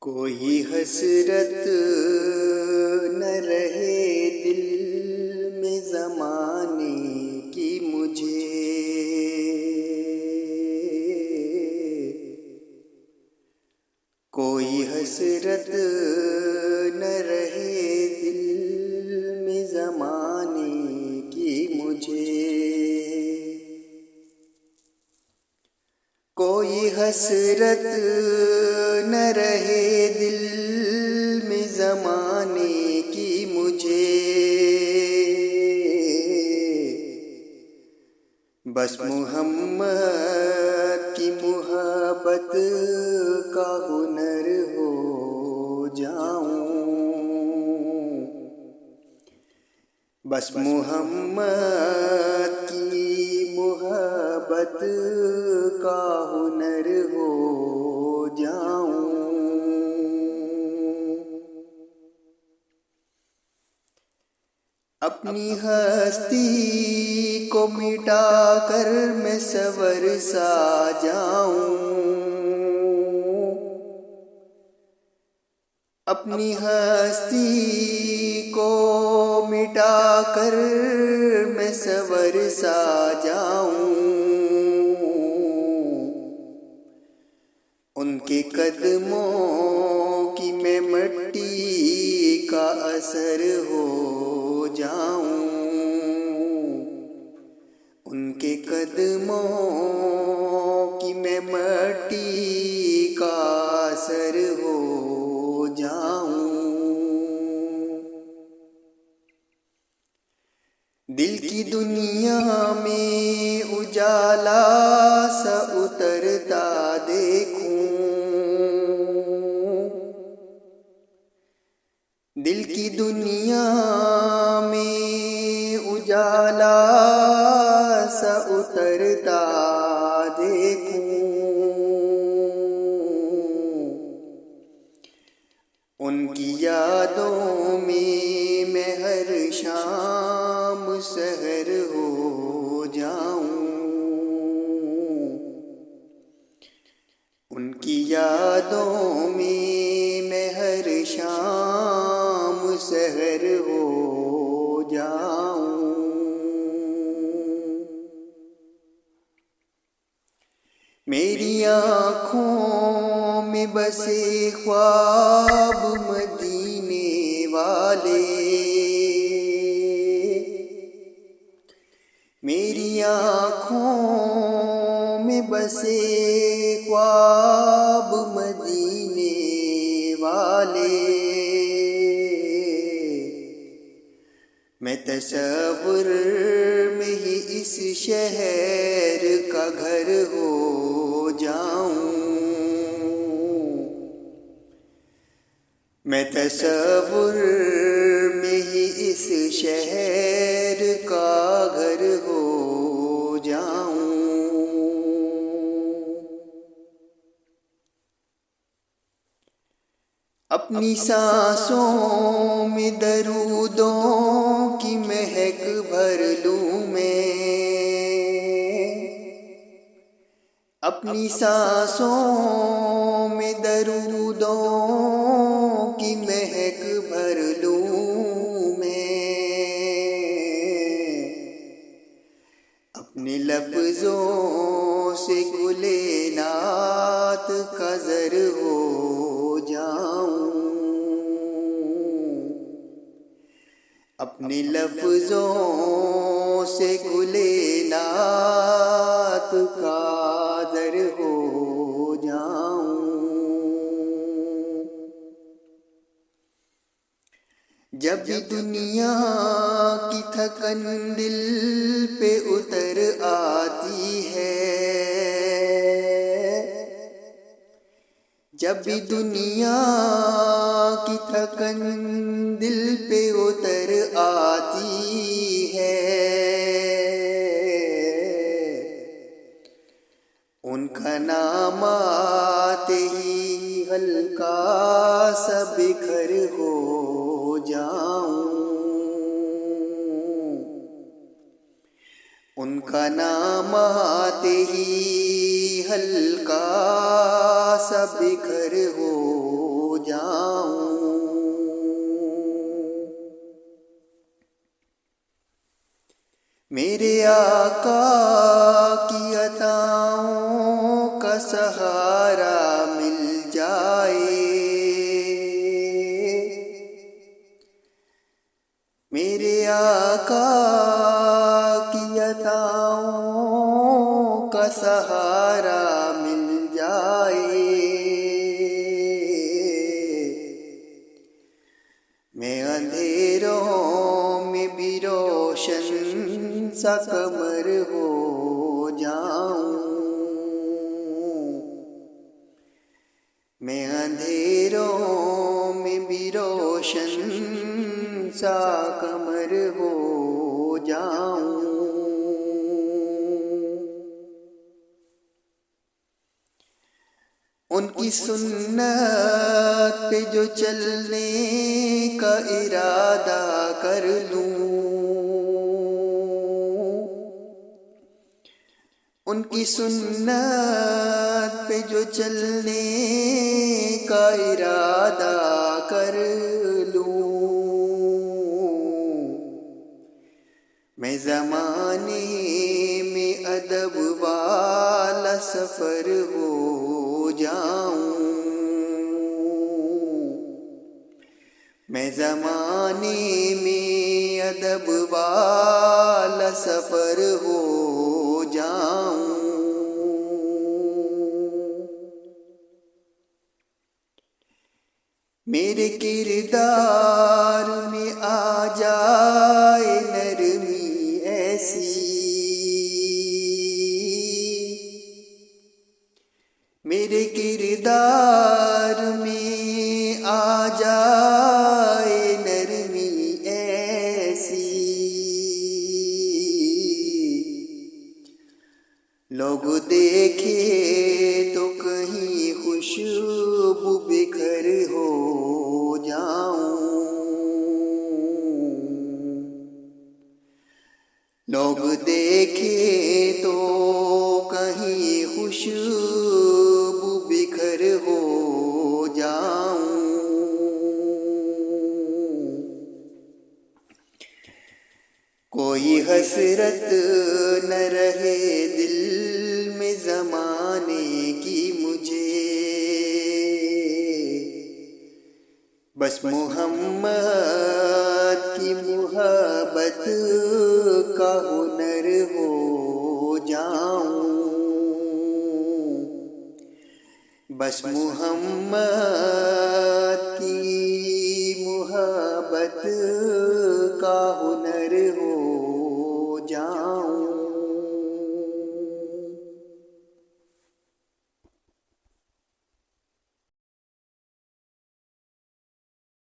कोई हसरत न रहे दिल में ज़माने की मुझे, कोई हसरत न रहे दिल में ज़माने की मुझे, कोई हसरत न रहे दिल में ज़माने की मुझे। बस मोहम्मद की मोहब्बत का हुनर हो जाऊं, बस मोहम्मद की मोहब्बत का हुनर हो जाऊं। अपनी हस्ती को मिटा कर मैं सवर सा जाऊं, अपनी हस्ती को मिटा कर मैं सवर सा जाऊं। उनके कदमों की मैं मिट्टी का असर हो जाऊं, उनके कदमों की मैं मिट्टी का असर हो जाऊं। दिल की दुनिया में उजाला सा उतरता देखूं, दिल की दुनिया में उजाला सा उतरता देखूं। उनकी यादों में मैं हर शाम सहर हो जाऊं, उनकी यादों में मैं हर शाम सहर हो जाऊं। मेरी आँखों में बसे ख्वाब मदीने वाले, मेरी आँखों में बसे ख्वाब मदीने वाले। मैं तसव्वुर में ही इस शहर का घर हो जाऊं, मैं तसव्वुर में ही इस शहर का घर हो जाऊं। अपनी सांसों में दरूदों की महक भर लूं मैं, अपनी सांसों में दरूदों की महक भर लूं मैं। अपने लफ्जों से गुले नात का ज़र हो जाऊं, अपने लफ्जों से गुले नात का ज़र हो जाऊं। जब भी दुनिया की थकन दिल पे उतर आती है, जब भी दुनिया की थकन दिल पे उतर आती है, उनका नाम आते ही हल्का सा बिखर हो जाऊं, उनका नाम आते ही हल्का सा बिखर हो जाऊं। मेरे आका की अताओं का सहारा मिल जाए, मेरे आका की अताओं का सहारा मिल जाए। मैं अंधेरों में भी रोशन सा कमर हो जाऊं। मैं अंधेरों में भी रोशन सा कमर हो जाऊं। उनकी सुन्नत पे जो चलने का इरादा कर लूं, उनकी सुन्नत पे जो चलने का इरादा कर लूं। मैं ज़माने में अदब वाला सफ़र हो जाऊं। मैं ज़माने में अदब वाला सफ़र हो जाऊं। मेरे किरदार में आ जाए नरमी ऐसी, मेरे किरदार में आ जाए नरमी ऐसी। लोग देखे तो कहीं खुशबू बिखर हो जाऊं। लोग देखे तो कहीं खुशबू बिखर हो जाऊं। कोई हसरत न रहे दिल में ज़माने की मुझे, बस मोहम्मद की मोहब्बत का हुनर हो जाऊं। बस मोहम्मद